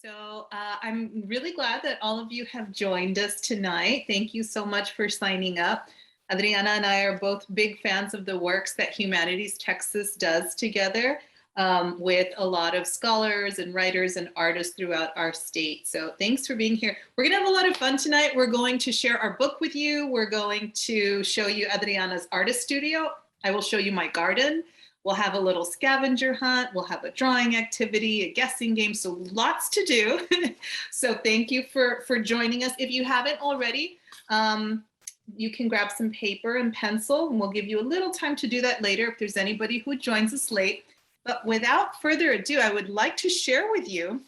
So I'm really glad that all of you have joined us tonight. Thank you so much for signing up. Adriana and I are both big fans of the works that Humanities Texas does together with a lot of scholars and writers and artists throughout our state. So thanks for being here. We're gonna have a lot of fun tonight. We're going to share our book with you. We're going to show you Adriana's artist studio. I will show you my garden. We'll have a little scavenger hunt. We'll have a drawing activity, a guessing game. So lots to do. So thank you for joining us. If you haven't already, you can grab some paper and pencil, and we'll give you a little time to do that later if there's anybody who joins us late. But without further ado, I would like to share with you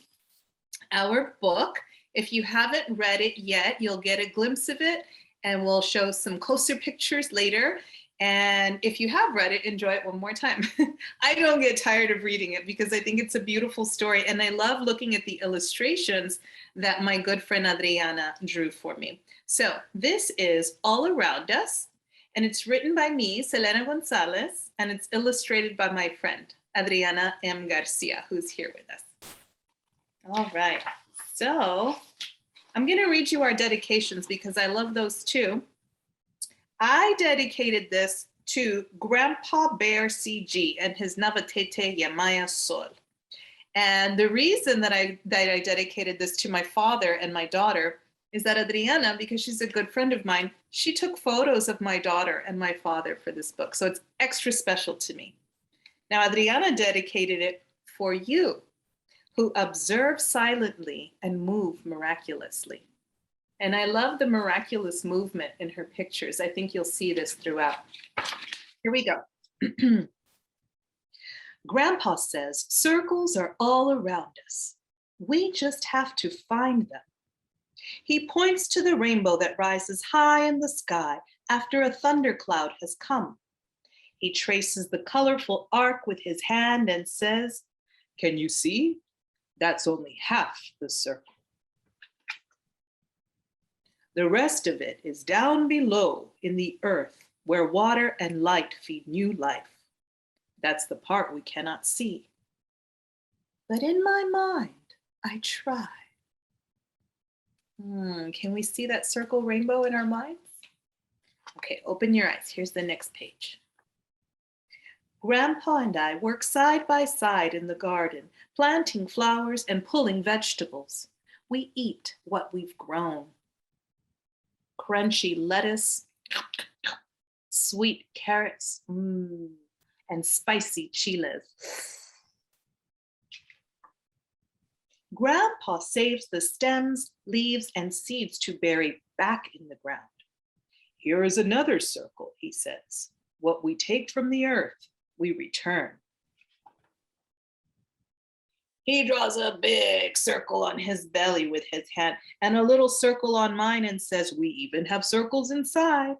our book. If you haven't read it yet, you'll get a glimpse of it, and we'll show some closer pictures later. And if you have read it, enjoy it one more time. I don't get tired of reading it because I think it's a beautiful story. And I love looking at the illustrations that my good friend Adriana drew for me. So this is All Around Us, and it's written by me, Xelena González, and it's illustrated by my friend, Adriana M. Garcia, who's here with us. All right, so I'm gonna read you our dedications because I love those too. I dedicated this to Grandpa Bear CG and his Navatete Yamaya Sol. And the reason that I dedicated this to my father and my daughter is that Adriana, because she's a good friend of mine, she took photos of my daughter and my father for this book. So it's extra special to me. Now, Adriana dedicated it for you, who observe silently and move miraculously. And I love the miraculous movement in her pictures. I think you'll see this throughout. Here we go. Grandpa says circles are all around us. We just have to find them. He points to the rainbow that rises high in the sky after a thundercloud has come. He traces the colorful arc with his hand and says, "Can you see? That's only half the circle. The rest of it is down below in the earth where water and light feed new life. That's the part we cannot see. But in my mind, I try." Can we see that circle rainbow in our minds? Okay, open your eyes. Here's the next page. Grandpa and I work side by side in the garden, planting flowers and pulling vegetables. We eat what we've grown. Crunchy lettuce, sweet carrots, and spicy chiles. Grandpa saves the stems, leaves, and seeds to bury back in the ground. Here is another circle, he says. What we take from the earth, we return. He draws a big circle on his belly with his hand and a little circle on mine and says, "We even have circles inside."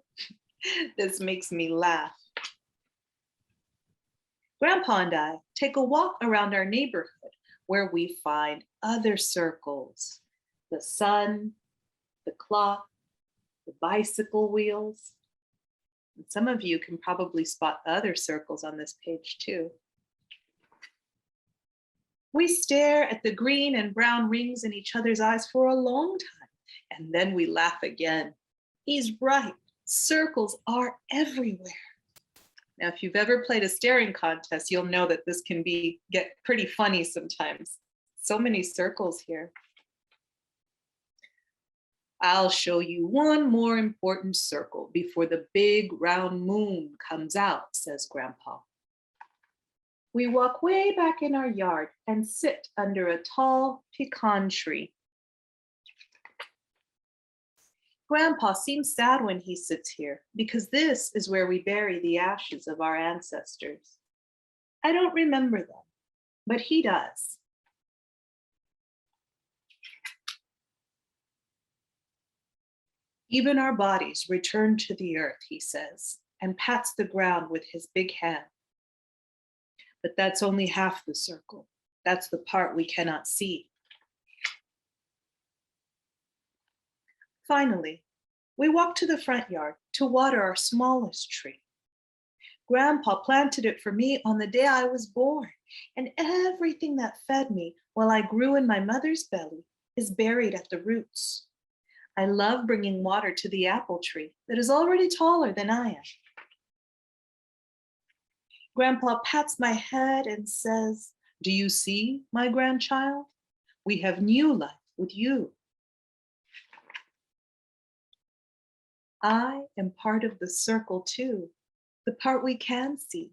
This makes me laugh. Grandpa and I take a walk around our neighborhood where we find other circles: the sun, the clock, the bicycle wheels. And some of you can probably spot other circles on this page too. We stare at the green and brown rings in each other's eyes for a long time, and then we laugh again. He's right, circles are everywhere. Now, if you've ever played a staring contest, you'll know that this can get pretty funny sometimes. So many circles here. I'll show you one more important circle before the big round moon comes out, says Grandpa. We walk way back in our yard and sit under a tall pecan tree. Grandpa seems sad when he sits here because this is where we bury the ashes of our ancestors. I don't remember them, but he does. Even our bodies return to the earth, he says, and pats the ground with his big hand. But that's only half the circle. That's the part we cannot see. Finally, we walk to the front yard to water our smallest tree. Grandpa planted it for me on the day I was born. And everything that fed me while I grew in my mother's belly is buried at the roots. I love bringing water to the apple tree that is already taller than I am. Grandpa pats my head and says, "Do you see, my grandchild? We have new life with you." I am part of the circle too, the part we can see,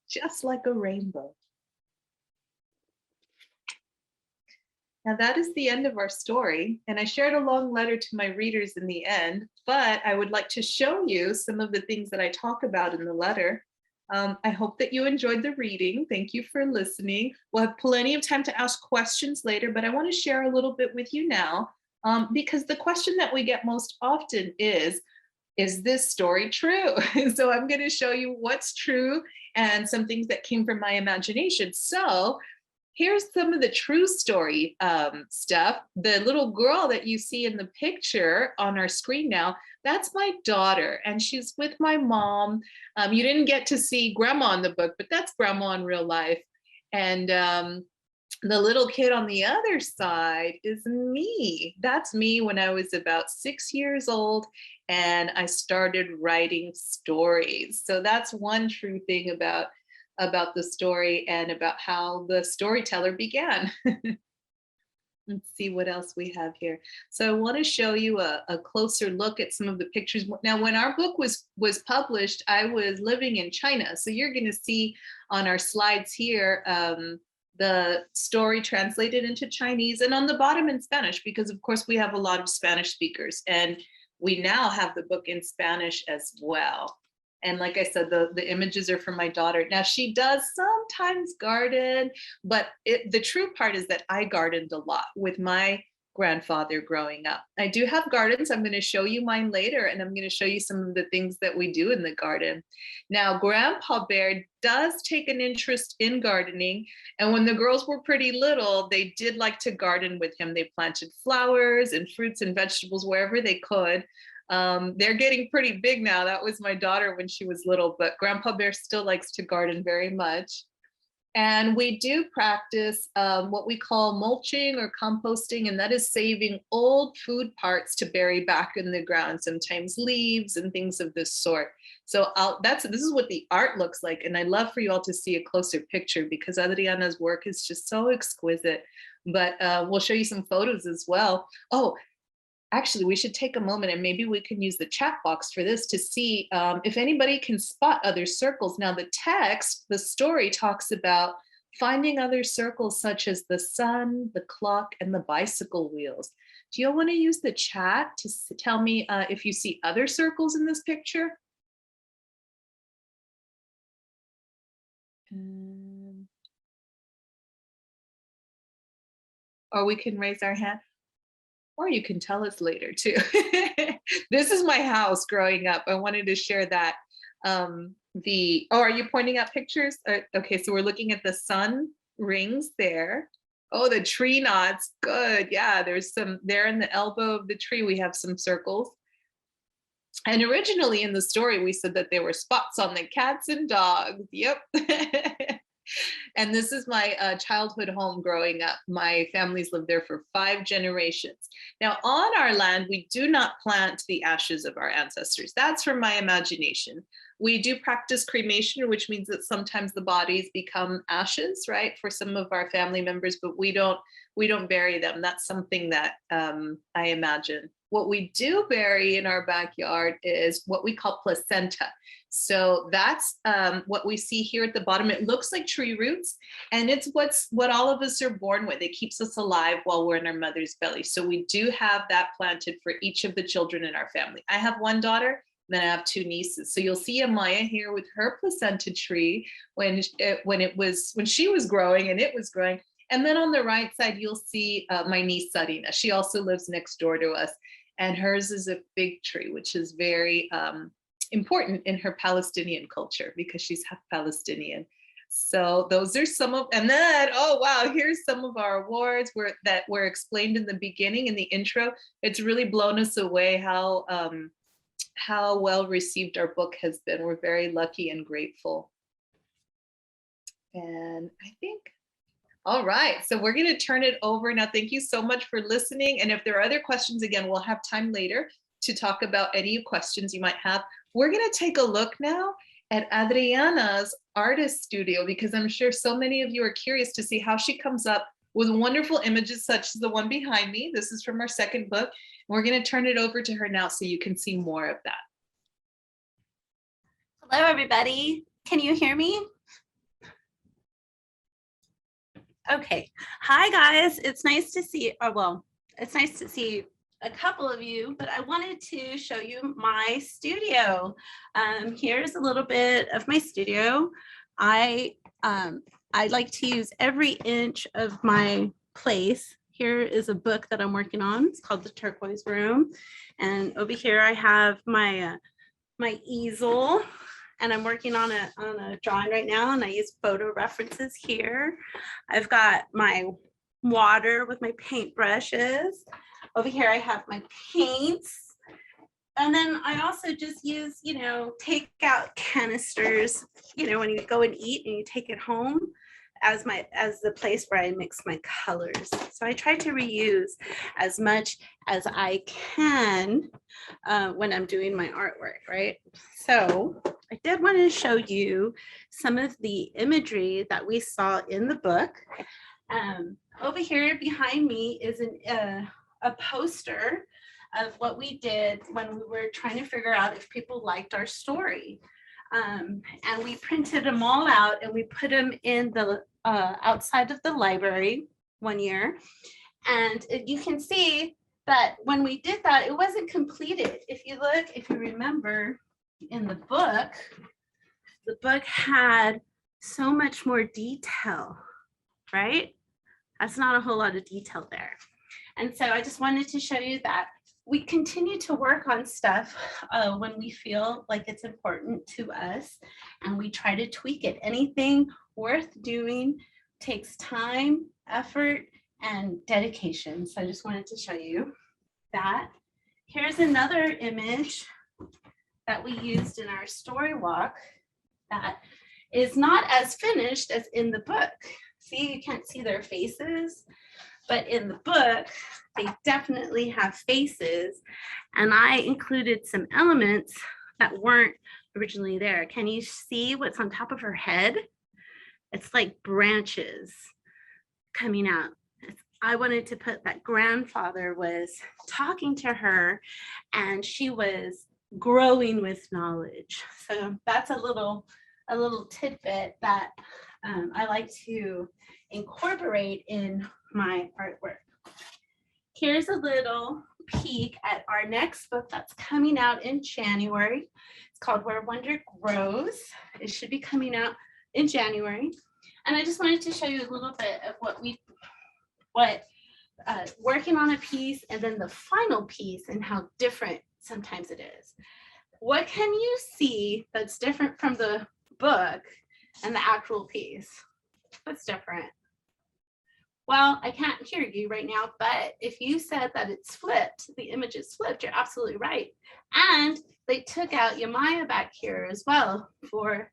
just like a rainbow. Now that is the end of our story, and I shared a long letter to my readers in the end, but I would like to show you some of the things that I talk about in the letter. I hope that you enjoyed the reading. Thank you for listening. We'll have plenty of time to ask questions later, but I want to share a little bit with you now, because the question that we get most often is this story true? So I'm going to show you what's true and some things that came from my imagination. So here's some of the true story stuff. The little girl that you see in the picture on our screen now, that's my daughter, and she's with my mom. You didn't get to see grandma in the book, but that's grandma in real life. And the little kid on the other side is me. That's me when I was about 6 years old and I started writing stories. So that's one true thing about the story and about how the storyteller began. Let's see what else we have here. So I want to show you a closer look at some of the pictures. Now, when our book was published, I was living in China. So you're going to see on our slides here the story translated into Chinese and on the bottom in Spanish, because of course we have a lot of Spanish speakers and we now have the book in Spanish as well. And like I said, the images are from my daughter. Now she does sometimes garden, but the true part is that I gardened a lot with my grandfather growing up. I do have gardens. I'm going to show you mine later, and I'm going to show you some of the things that we do in the garden. Now, Grandpa Bear does take an interest in gardening. And when the girls were pretty little, they did like to garden with him. They planted flowers and fruits and vegetables wherever they could. They're getting pretty big now. That was my daughter when she was little, but Grandpa Bear still likes to garden very much. And we do practice what we call mulching or composting, and that is saving old food parts to bury back in the ground, sometimes leaves and things of this sort. So this is what the art looks like. And I'd love for you all to see a closer picture because Adriana's work is just so exquisite. But we'll show you some photos as well. Oh, actually, we should take a moment and maybe we can use the chat box for this to see if anybody can spot other circles. Now, the text, the story talks about finding other circles such as the sun, the clock, and the bicycle wheels. Do you want to use the chat to tell me if you see other circles in this picture? Or we can raise our hand. Or you can tell us later too. This is my house growing up. I wanted to share that. Oh, are you pointing out pictures? Okay, so we're looking at the sun rings there. Oh, the tree knots. Good. Yeah, there's some there in the elbow of the tree. We have some circles. And originally in the story, we said that there were spots on the cats and dogs. Yep. And this is my childhood home growing up. My family's lived there for 5 generations. Now, on our land, we do not plant the ashes of our ancestors. That's from my imagination. We do practice cremation, which means that sometimes the bodies become ashes, right, for some of our family members, but we don't bury them. That's something that I imagine. What we do bury in our backyard is what we call placenta. So that's what we see here at the bottom. It looks like tree roots, and it's what all of us are born with. It keeps us alive while we're in our mother's belly. So we do have that planted for each of the children in our family. I have 1 daughter, then I have 2 nieces. So you'll see Amaya here with her placenta tree when she was growing and it was growing. And then on the right side, you'll see my niece Sarina. She also lives next door to us, and hers is a fig tree, which is very important in her Palestinian culture because she's half Palestinian. So those are some of, and then, oh wow, here's some of our awards that were explained in the beginning, in the intro. It's really blown us away how well received our book has been. We're very lucky and grateful. And I think, all right, so we're going to turn it over now. Thank you so much for listening. And if there are other questions, again, we'll have time later to talk about any questions you might have. We're going to take a look now at Adriana's artist studio, because I'm sure so many of you are curious to see how she comes up with wonderful images such as the one behind me. This is from our second book. We're going to turn it over to her now so you can see more of that. Hello, everybody. Can you hear me? Okay. Hi, guys. It's nice to see, it's nice to see a couple of you, but I wanted to show you my studio. Here's a little bit of my studio. I like to use every inch of my place. Here is a book that I'm working on. It's called the Turquoise Room. And over here I have my easel. And I'm working on a drawing right now, and I use photo references here. I've got my water with my paint brushes. Over here I have my paints. And then I also just use, take out canisters, when you go and eat and you take it home as the place where I mix my colors. So I try to reuse as much as I can when I'm doing my artwork, right? So I did want to show you some of the imagery that we saw in the book. Over here behind me is a poster of what we did when we were trying to figure out if people liked our story. And we printed them all out and we put them in the outside of the library one year. And you can see that when we did that, it wasn't completed. If you remember in the book had so much more detail, right? That's not a whole lot of detail there. And so I just wanted to show you that we continue to work on stuff when we feel like it's important to us, and we try to tweak it. Anything worth doing takes time, effort, and dedication. So I just wanted to show you that. Here's another image that we used in our story walk that is not as finished as in the book. See, you can't see their faces, but in the book, they definitely have faces. And I included some elements that weren't originally there. Can you see what's on top of her head? It's like branches coming out. I wanted to put that grandfather was talking to her and she was growing with knowledge. So that's a little tidbit that I like to incorporate in my artwork. Here's a little peek at our next book that's coming out in January. It's called Where Wonder Grows. It should be coming out in January. And I just wanted to show you a little bit of working on a piece and then the final piece and how different sometimes it is. What can you see that's different from the book and the actual piece? What's different? Well, I can't hear you right now, but if you said that it's flipped, the image is flipped, you're absolutely right. And they took out Yamaya back here as well for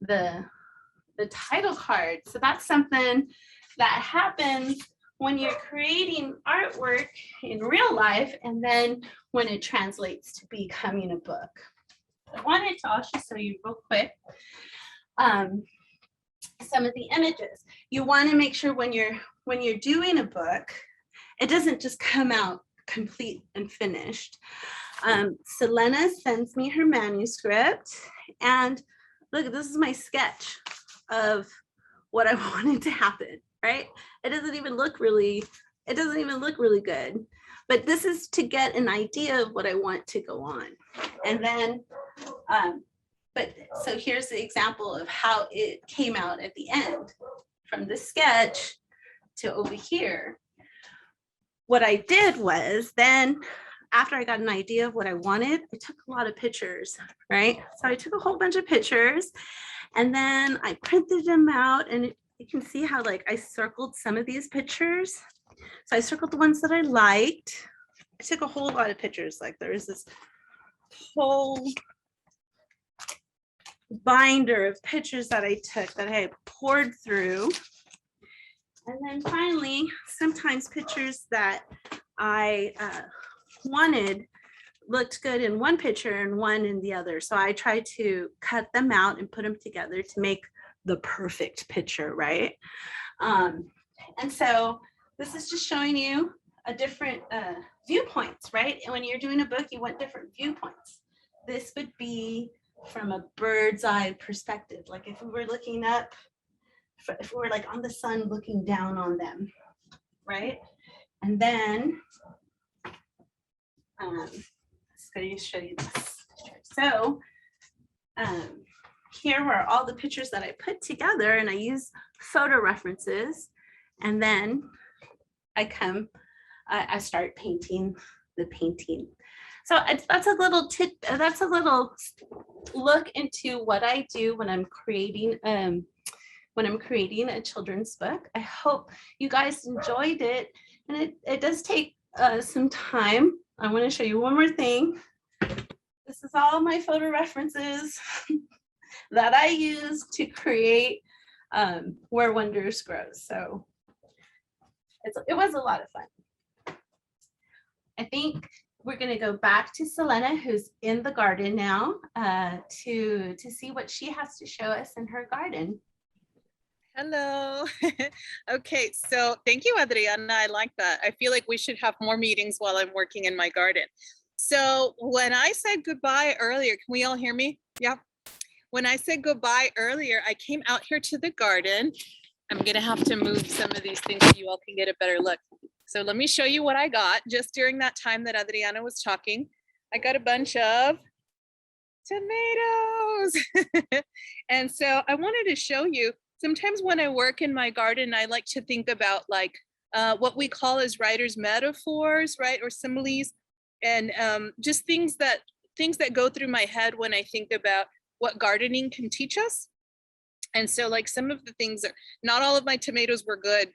the title card. So that's something that happens when you're creating artwork in real life and then when it translates to becoming a book. I wanted to also show you real quick some of the images. You want to make sure when you're doing a book, it doesn't just come out complete and finished. Xelena sends me her manuscript, and look, this is my sketch of what I wanted to happen, right? It doesn't even look really good, but this is to get an idea of what I want to go on. And then, so here's the example of how it came out at the end, from the sketch to over here. What I did was then, after I got an idea of what I wanted, I took a lot of pictures, right? So I took a whole bunch of pictures and then I printed them out, and you can see how like I circled some of these pictures. So I circled the ones that I liked. I took a whole lot of pictures. Like there is this whole binder of pictures that I took that I poured through. And then finally, sometimes pictures that I wanted looked good in one picture and one in the other. So I tried to cut them out and put them together to make the perfect picture, right? And so this is just showing you a different viewpoints, right? And when you're doing a book, you want different viewpoints. This would be from a bird's eye perspective. Like if we were looking up, if we were like on the sun looking down on them, right? And then, let's go show you this. So here were all the pictures that I put together, and I use photo references, and then I start painting the painting. So that's a little tip. That's a little look into what I do when I'm creating a children's book. I hope you guys enjoyed it, and it does take some time. I want to show you one more thing. This is all my photo references that I use to create Where Wonders Grow. So it was a lot of fun. I think we're going to go back to Xelena, who's in the garden now, to see what she has to show us in her garden. Hello. Okay, so thank you, Adriana. I like that. I feel like we should have more meetings while I'm working in my garden. So when I said goodbye earlier, can we all hear me? Yeah. When I said goodbye earlier, I came out here to the garden. I'm gonna have to move some of these things so you all can get a better look. So let me show you what I got just during that time that Adriana was talking. I got a bunch of tomatoes. And so I wanted to show you, sometimes when I work in my garden, I like to think about like what we call as writers metaphors, right? Or similes, and just things that go through my head when I think about what gardening can teach us. And so like some of the things are, not all of my tomatoes were good.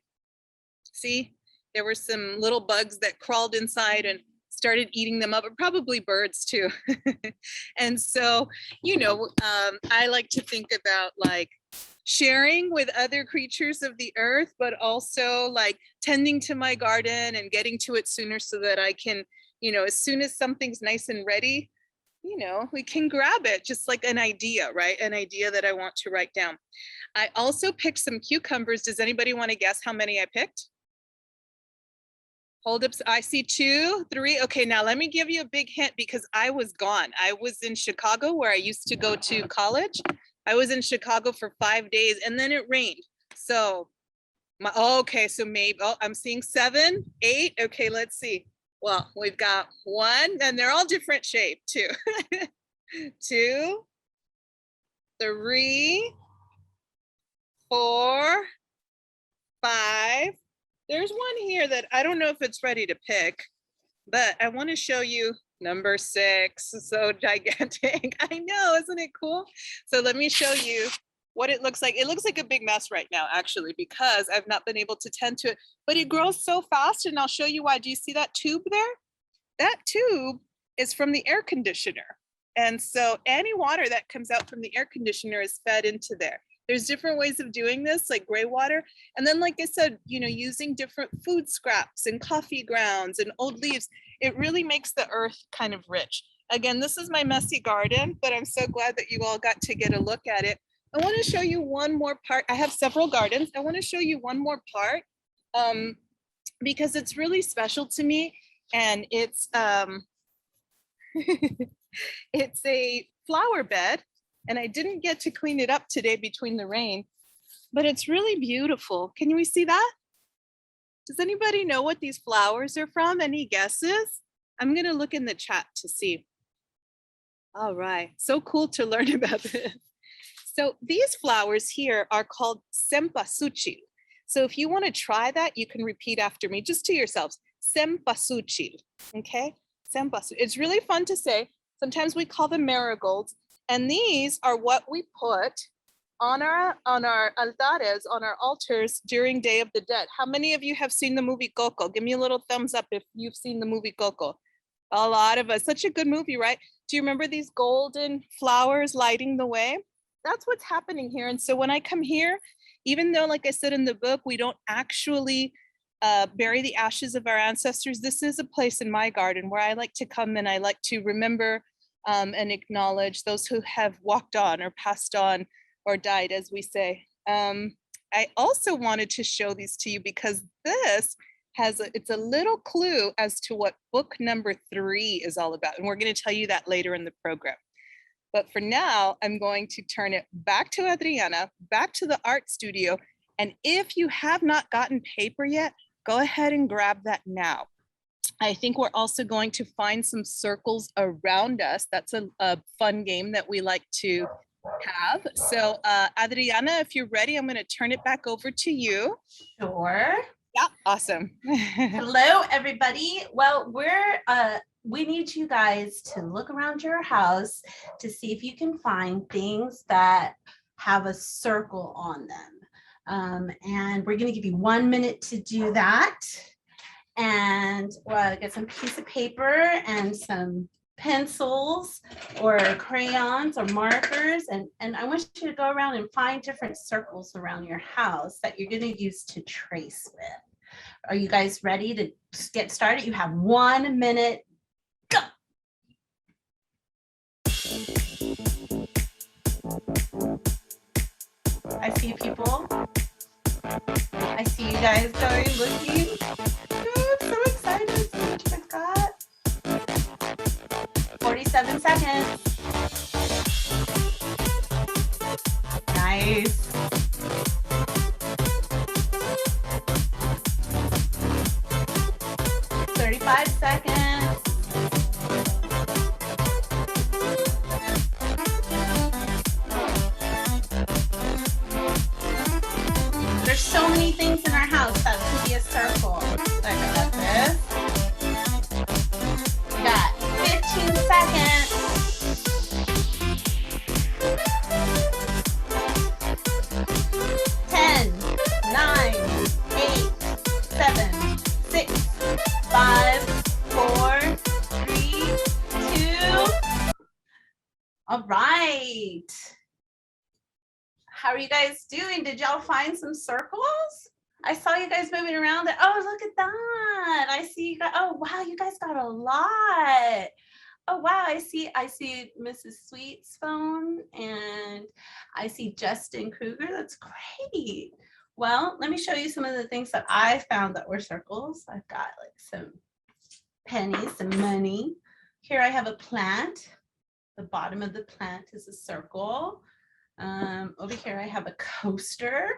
See, there were some little bugs that crawled inside and started eating them up, or probably birds too. And so, you know, I like to think about like sharing with other creatures of the earth, but also like tending to my garden and getting to it sooner so that I can, you know, as soon as something's nice and ready, you know, we can grab it, just like an idea, right? An idea that I want to write down. I also picked some cucumbers. Does anybody want to guess how many I picked? Hold up, I see 2, 3. Okay, now let me give you a big hint because I was gone. I was in Chicago where I used to go to college. I was in Chicago for 5 days and then it rained. So, okay, so maybe, I'm seeing 7, 8. Okay, let's see. Well, we've got 1 and they're all different shape too. 2, 3, 4, 5. There's one here that I don't know if it's ready to pick, but I want to show you number 6. So gigantic. I know, isn't it cool? So let me show you what it looks like. It looks like a big mess right now, actually, because I've not been able to tend to it, but it grows so fast, and I'll show you why. Do you see that tube there? That tube is from the air conditioner. And so any water that comes out from the air conditioner is fed into there. There's different ways of doing this, like gray water. And then, like I said, you know, using different food scraps and coffee grounds and old leaves, it really makes the earth kind of rich. Again, this is my messy garden, but I'm so glad that you all got to get a look at it. I want to show you one more part. I have several gardens. I want to show you one more part because it's really special to me. And it's it's a flower bed. And I didn't get to clean it up today between the rain, but it's really beautiful. Can we see that? Does anybody know what these flowers are from? Any guesses? I'm gonna look in the chat to see. All right, so cool to learn about this. So these flowers here are called cempasúchil. So if you wanna try that, you can repeat after me, just to yourselves, cempasúchil, okay? Cempasúchil, it's really fun to say. Sometimes we call them marigolds. And these are what we put on our altares, on our altars during Day of the Dead. How many of you have seen the movie Coco? Give me a little thumbs up if you've seen the movie Coco. A lot of us. Such a good movie, right? Do you remember these golden flowers lighting the way? that's what's happening here. And so when I come here, even though, like I said in the book, we don't actually bury the ashes of our ancestors, this is a place in my garden where I like to come and I like to remember and acknowledge those who have walked on or passed on or died, as we say. I also wanted to show these to you because this it's a little clue as to what book number 3 is all about. And we're going to tell you that later in the program. But for now, I'm going to turn it back to Adriana, back to the art studio. And if you have not gotten paper yet, go ahead and grab that now. I think we're also going to find some circles around us. That's a fun game that we like to have. So Adriana, if you're ready, I'm going to turn it back over to you. Sure. Yeah, awesome. Hello, everybody. Well, we need you guys to look around your house to see if you can find things that have a circle on them. And we're going to give you 1 minute to do that. And get some piece of paper and some pencils or crayons or markers. And I want you to go around and find different circles around your house that you're going to use to trace with. Are you guys ready to get started? You have 1 minute. Go. I see people. I see you guys going, looking. Oh, I'm so excited. So much I've got. 47 seconds. Nice. 35 seconds. There's so many things in our house that could be a circle. Like I got this. We got 15 seconds. 10, 9, 8, 7, 6, 5, 4, 3, 2. All right. How are you guys doing? Did y'all find some circles? I saw you guys moving around. Oh, look at that. I see you guys. Oh, wow, you guys got a lot. Oh, wow, I see Mrs. Sweet's phone and I see Justin Kruger. That's great. Well, let me show you some of the things that I found that were circles. I've got like some pennies, some money. Here I have a plant. The bottom of the plant is a circle. Over here I have a coaster,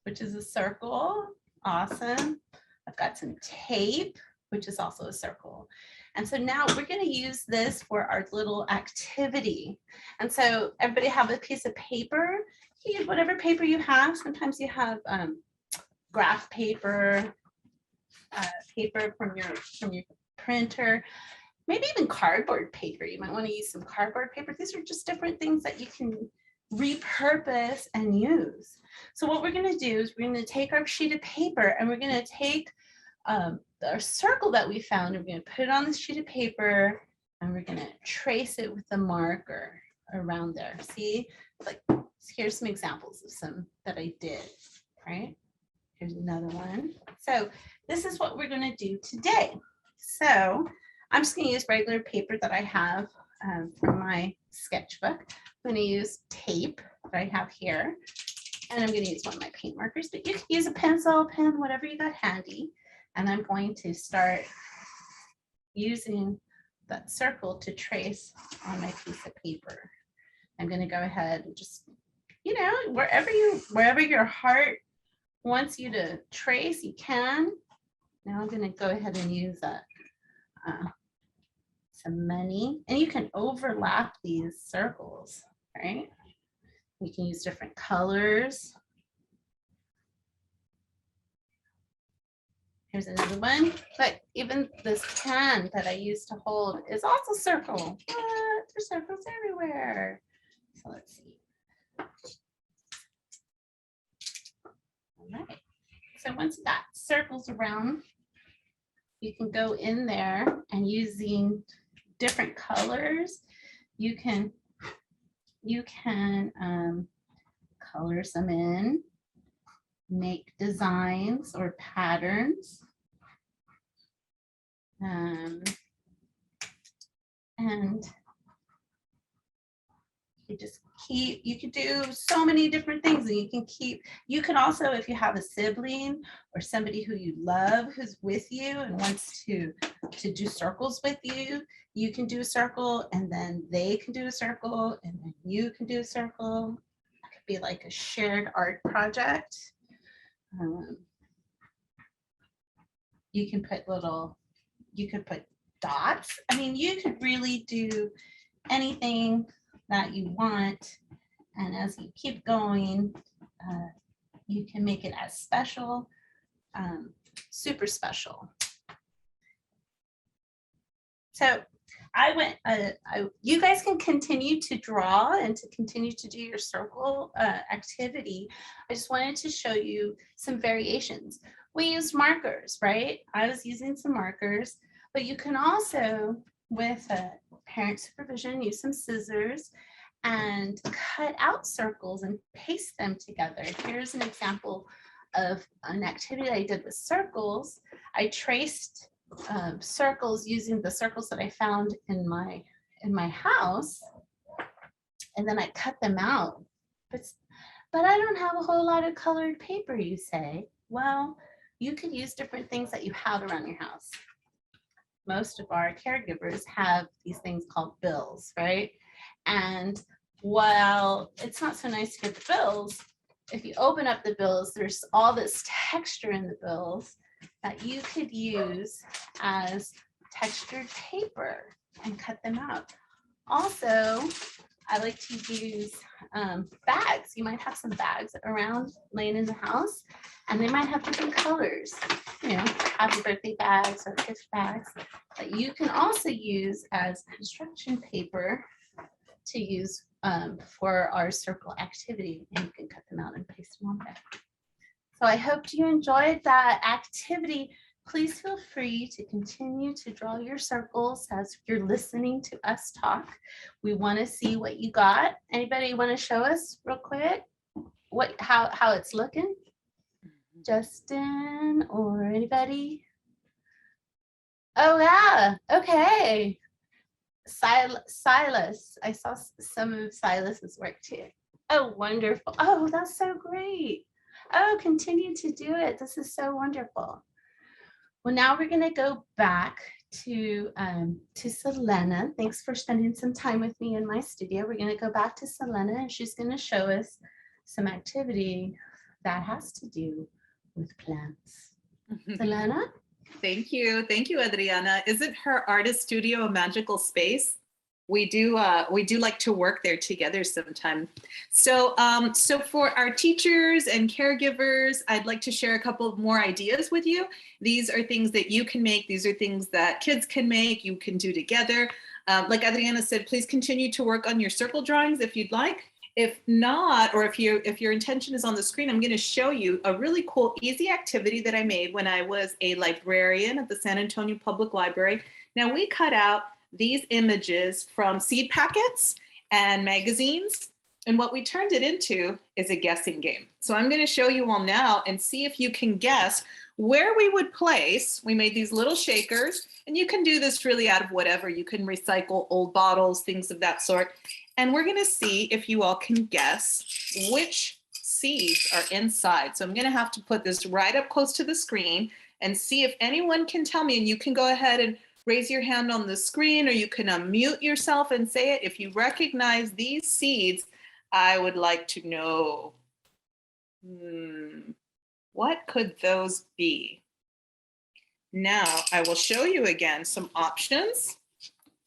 which is a circle. Awesome. I've got some tape, which is also a circle. And so now we're going to use this for our little activity. And so everybody have a piece of paper. You can use whatever paper you have. Sometimes you have graph paper, paper from your printer, maybe even cardboard paper. You might want to use some cardboard paper. These are just different things that you can repurpose and use. So what we're going to do is we're going to take our sheet of paper and we're going to take our circle that we found, and we're going to put it on this sheet of paper and we're going to trace it with a marker around there. See, like here's some examples of some that I did, right? Here's another one. So this is what we're going to do today. So I'm just going to use regular paper that I have from my sketchbook. I'm going to use tape that I have here, and I'm going to use one of my paint markers, but you can use a pencil, pen, whatever you got handy. And I'm going to start using that circle to trace on my piece of paper. I'm going to go ahead and just, wherever your heart wants you to trace, you can. Now I'm going to go ahead and use some money, and you can overlap these circles, right? You can use different colors. Here's another one, but even this pen that I used to hold is also circle. What? There's circles everywhere. So let's see. All right. So once you got circles around, you can go in there and using different colors, you can you can color some in, make designs or patterns. And you just keep, you could do so many different things, and you can also, if you have a sibling or somebody who you love who's with you and wants to do circles with you, you can do a circle and then they can do a circle and then you can do a circle. It could be like a shared art project. You can put dots. I mean, you could really do anything that you want. And as you keep going, you can make it as special, super special. So you guys can continue to draw and to continue to do your circle activity. I just wanted to show you some variations. We used markers, right? I was using some markers, but you can also, with parent supervision, use some scissors and cut out circles and paste them together. Here's an example of an activity I did with circles. I traced circles using the circles that I found in my house, and then I cut them out. But I don't have a whole lot of colored paper, you say. Well, you could use different things that you have around your house. Most of our caregivers have these things called bills, right? And while it's not so nice to get the bills, if you open up the bills, there's all this texture in the bills that you could use as textured paper and cut them out. Also, I like to use bags. You might have some bags around laying in the house, and they might have different colors, you know, happy birthday bags or gift bags that you can also use as construction paper to use for our circle activity, and you can cut them out and paste them on there. So I hope you enjoyed that activity. Please feel free to continue to draw your circles as you're listening to us talk. We want to see what you got. Anybody want to show us real quick how it's looking? Justin or anybody? Oh yeah, okay. Silas, I saw some of Silas's work too. Oh, wonderful. Oh, that's so great. Oh, continue to do it. This is so wonderful. Well, now we're going to go back to Xelena. Thanks for spending some time with me in my studio. We're going to go back to Xelena, and she's going to show us some activity that has to do with plants. Xelena? Thank you. Thank you, Adriana. Isn't her artist studio a magical space? We do like to work there together sometime. So for our teachers and caregivers, I'd like to share a couple of more ideas with you. These are things that you can make. These are things that kids can make, you can do together. Like Adriana said, please continue to work on your circle drawings if you'd like. If not, or if your intention is on the screen, I'm going to show you a really cool, easy activity that I made when I was a librarian at the San Antonio Public Library. Now, we cut out these images from seed packets and magazines, and what we turned it into is a guessing game. So I'm going to show you all now and see if you can guess where we would place. We made these little shakers, and you can do this really out of whatever. You can recycle old bottles, things of that sort. And we're going to see if you all can guess which seeds are inside. So I'm going to have to put this right up close to the screen and see if anyone can tell me. And you can go ahead and raise your hand on the screen, or you can unmute yourself and say it. If you recognize these seeds, I would like to know, what could those be? Now, I will show you again some options,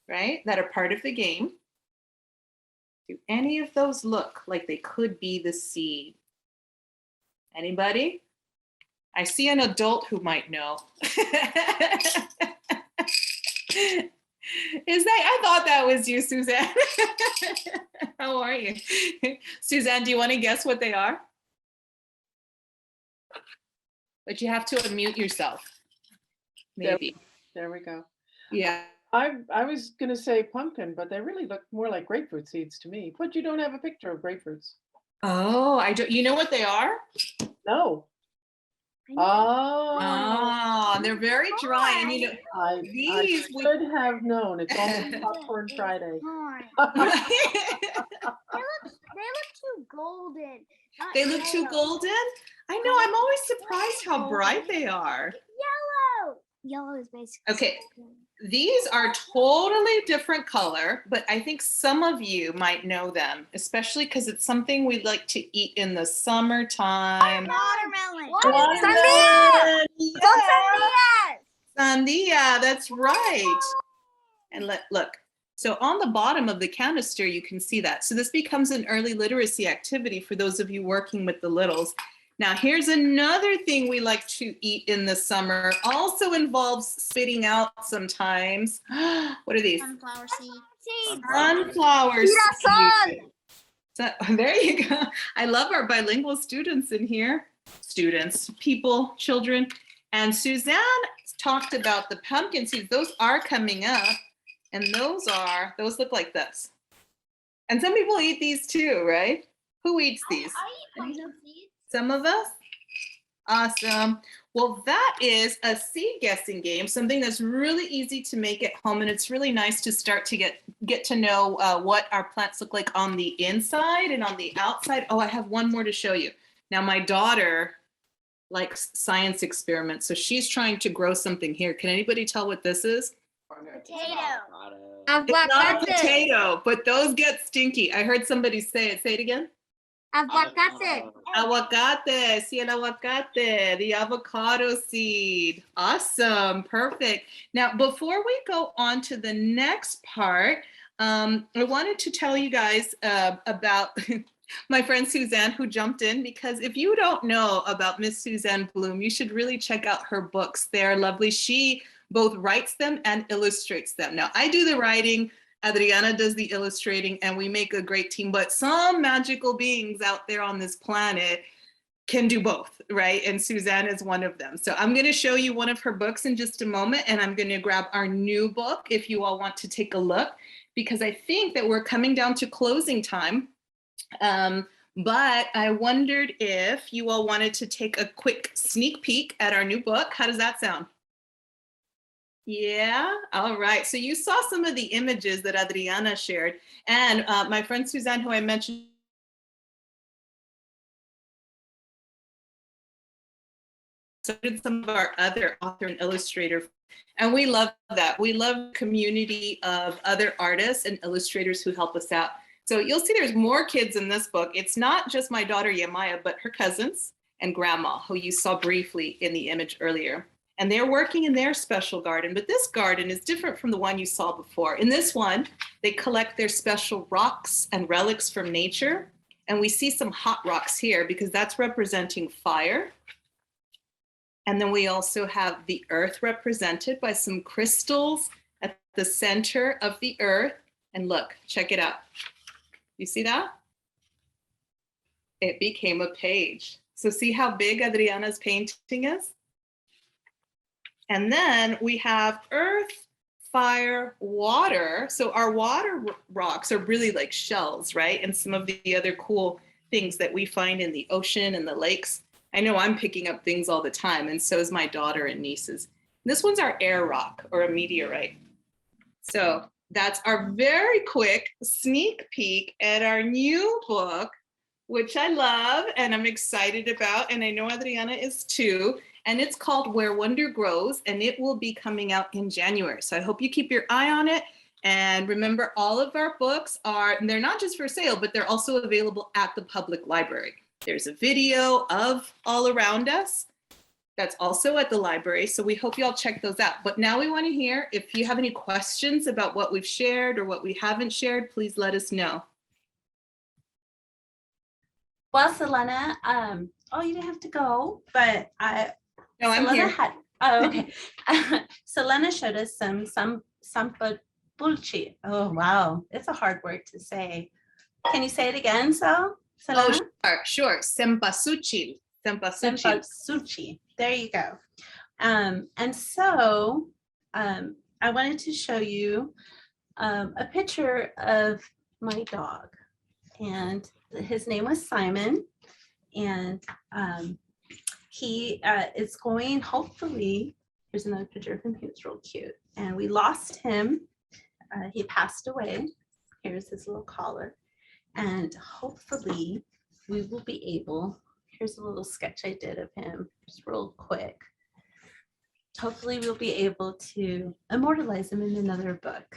right, that are part of the game. Do any of those look like they could be the seed? Anybody? I see an adult who might know. I thought that was you, Suzanne. How are you? Suzanne, do you want to guess what they are? But you have to unmute yourself. Maybe. There we go. Yeah. I was gonna say pumpkin, but they really look more like grapefruit seeds to me. But you don't have a picture of grapefruits. Oh, I don't. You know what they are? No. Oh, Oh, they're very dry, and you know I these. should have known. It's almost Popcorn Friday. They look too golden. not They look too yellow. golden. I know. I'm always surprised how bright they are. Yellow. Yellow is basically. Okay. These are totally different color, but I think some of you might know them, especially because it's something we like to eat in the summertime. Watermelon. Watermelon. Yeah. Sandia, that's right. And look, so on the bottom of the canister, you can see that. So this becomes an early literacy activity for those of you working with the littles. Now, here's another thing we like to eat in the summer. Also involves spitting out sometimes. What are these? Sunflower seeds. Sunflower Girasol. seeds. So, there you go. I love our bilingual students in here. Students, people, children. And Suzanne talked about the pumpkin seeds. Those are coming up. And those look like this. And some people eat these too, right? Who eats these? I eat pumpkin seeds. Some of us? Awesome. Well, that is a seed guessing game, something that's really easy to make at home. And it's really nice to start to get to know what our plants look like on the inside and on the outside. Oh, I have one more to show you. Now, my daughter likes science experiments, so she's trying to grow something here. Can anybody tell what this is? Potato. It's not a potato, but those get stinky. I heard somebody say it. Say it again. Aguacate. Aguacate, sí, el aguacate, the avocado seed. Awesome, perfect. Now, before we go on to the next part, I wanted to tell you guys about my friend Suzanne, who jumped in, because if you don't know about Miss Suzanne Bloom, you should really check out her books. They're lovely. She both writes them and illustrates them. Now, I do the writing, Adriana does the illustrating, and we make a great team, but some magical beings out there on this planet can do both, right? And Suzanne is one of them. So I'm going to show you one of her books in just a moment, and I'm going to grab our new book if you all want to take a look, because I think that we're coming down to closing time. But I wondered if you all wanted to take a quick sneak peek at our new book. How does that sound? Yeah, all right. So you saw some of the images that Adriana shared, and my friend Suzanne, who I mentioned, so did some of our other author and illustrator, and we love that. We love community of other artists and illustrators who help us out. So you'll see there's more kids in this book. It's not just my daughter Yemaya, but her cousins and grandma, who you saw briefly in the image earlier. And they're working in their special garden, but this garden is different from the one you saw before. In this one, they collect their special rocks and relics from nature. And we see some hot rocks here because that's representing fire. And then we also have the earth represented by some crystals at the center of the earth. And look, check it out. You see that? It became a page. So see how big Adriana's painting is? And then we have earth, fire, water. So our water rocks are really like shells, right? And some of the other cool things that we find in the ocean and the lakes. I know I'm picking up things all the time, and so is my daughter and nieces. This one's our air rock, or a meteorite. So that's our very quick sneak peek at our new book, which I love and I'm excited about, and I know Adriana is too. And it's called Where Wonder Grows, and it will be coming out in January. So I hope you keep your eye on it. And remember, all of our books they're not just for sale, but they're also available at the public library. There's a video of All Around Us that's also at the library. So we hope you all check those out. But now we want to hear, if you have any questions about what we've shared or what we haven't shared, please let us know. Well, Xelena, you didn't have to go, but No, I'm here. Okay. Xelena showed us some pulchi. Oh, wow. It's a hard word to say. Can you say it again, Xelena? Oh, sure. Cempasúchil. Cempasúchil. There you go. And so I wanted to show you a picture of my dog, and his name was Simon, and he is going, hopefully, here's another picture of him. He was real cute, and we lost him. He passed away. Here's his little collar, and hopefully we will be able, here's a little sketch I did of him, just real quick. Hopefully we'll be able to immortalize him in another book.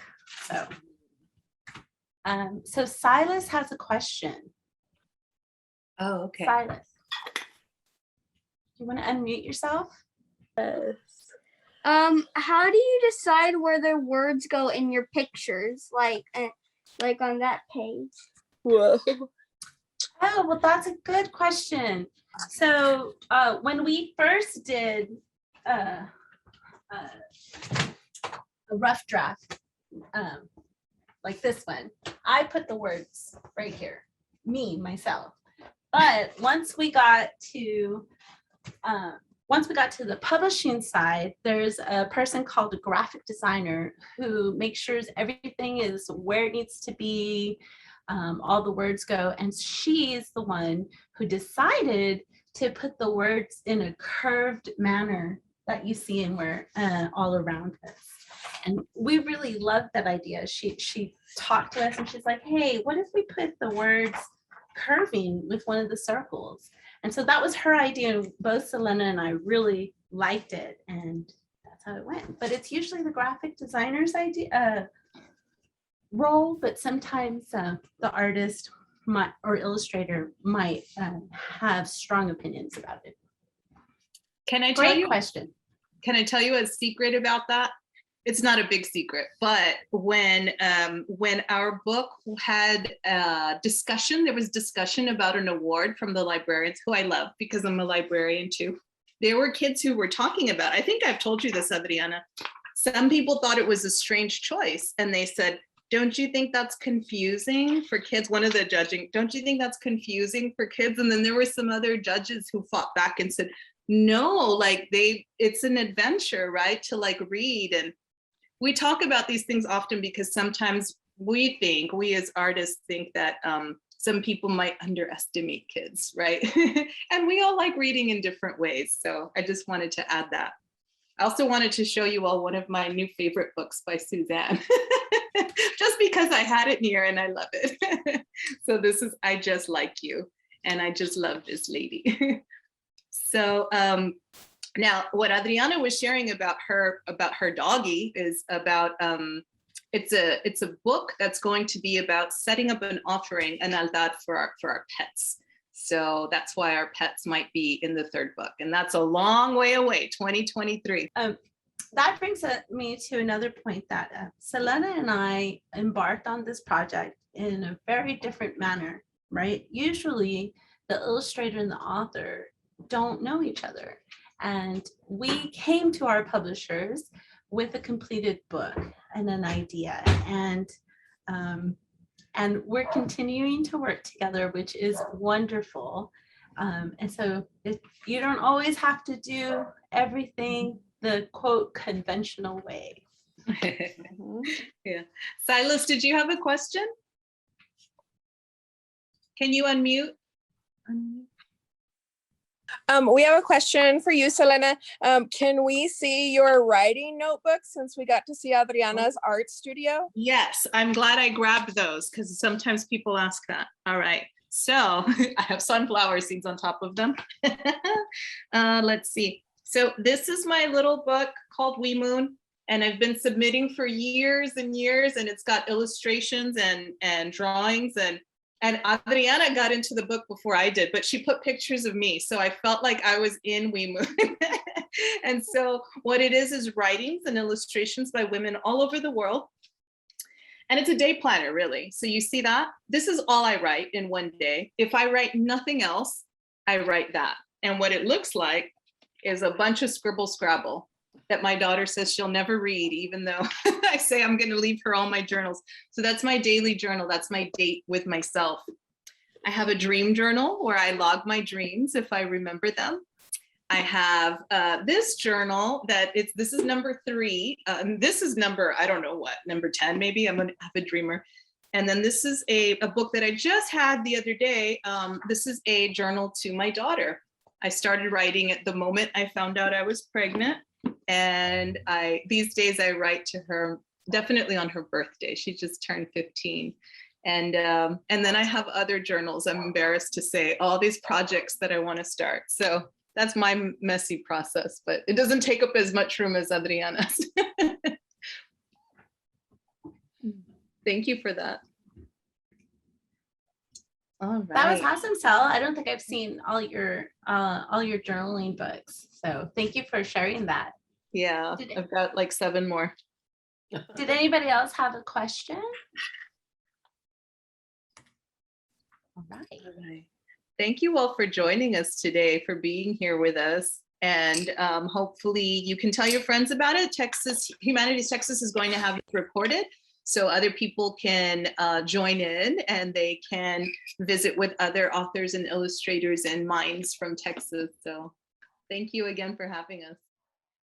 So Silas has a question. Oh, okay. Silas, you want to unmute yourself? How do you decide where the words go in your pictures, like on that page? Whoa. Oh, well, that's a good question. So when we first did a rough draft, like this one, I put the words right here, myself. But once we got to the publishing side, there's a person called a graphic designer who makes sure everything is where it needs to be, all the words go. And she's the one who decided to put the words in a curved manner that you see and where all around us. And we really loved that idea. She talked to us and she's like, hey, what if we put the words curving with one of the circles? And so that was her idea. And both Xelena and I really liked it. And that's how it went. But it's usually the graphic designer's idea role, but sometimes the artist or illustrator might have strong opinions about it. Can I tell Great you? question. Can I tell you a secret about that? It's not a big secret, but when our book had discussion, there was discussion about an award from the librarians, who I love because I'm a librarian too. There were kids who were talking about, I think I've told you this, Adriana. Some people thought it was a strange choice, and they said, don't you think that's confusing for kids? One of the judging, don't you think that's confusing for kids? And then there were some other judges who fought back and said, no, like it's an adventure, right? To like read. And we talk about these things often because sometimes we as artists think that some people might underestimate kids, right? And we all like reading in different ways. So I just wanted to add that. I also wanted to show you all one of my new favorite books by Suzanne, just because I had it near and I love it. So this is I Just Like You, and I just love this lady. So now what Adriana was sharing about her doggy is about, it's a book that's going to be about setting up an offering, an altar for our pets. So that's why our pets might be in the third book. And that's a long way away, 2023. That brings me to another point that Xelena and I embarked on this project in a very different manner, right? Usually the illustrator and the author don't know each other. And we came to our publishers with a completed book and an idea. And we're continuing to work together, which is wonderful. And so you don't always have to do everything the quote conventional way. Yeah. Silas, did you have a question? Can you unmute? We have a question for you, Xelena. Can we see your writing notebook since we got to see Adriana's art studio? Yes, I'm glad I grabbed those because sometimes people ask that. All right. So I have sunflower seeds on top of them. Let's see. So this is my little book called Wee Moon, and I've been submitting for years and years, and it's got illustrations and drawings, and Adriana got into the book before I did, but she put pictures of me. So I felt like I was in Wee Moon. And so what it is writings and illustrations by women all over the world. And it's a day planner, really. So you see that? This is all I write in one day. If I write nothing else, I write that. And what it looks like is a bunch of scribble scrabble that my daughter says she'll never read, even though I say I'm going to leave her all my journals. So that's my daily journal. That's my date with myself. I have a dream journal where I log my dreams if I remember them. I have this journal that this is number 3. This is number, I don't know what, number 10 maybe. I'm an avid dreamer. And then this is a book that I just had the other day. This is a journal to my daughter. I started writing at the moment I found out I was pregnant. And these days I write to her definitely on her birthday. She just turned 15. And then I have other journals, I'm embarrassed to say, all these projects that I want to start. So that's my messy process, but it doesn't take up as much room as Adriana's. Thank you for that. All right. That was awesome, Sal. I don't think I've seen all your journaling books. So thank you for sharing that. Yeah, I've got like 7 more. Did anybody else have a question? All right. Thank you all for joining us today, for being here with us. And hopefully you can tell your friends about it. Humanities Texas is going to have it recorded, so other people can join in and they can visit with other authors and illustrators and minds from Texas. So thank you again for having us.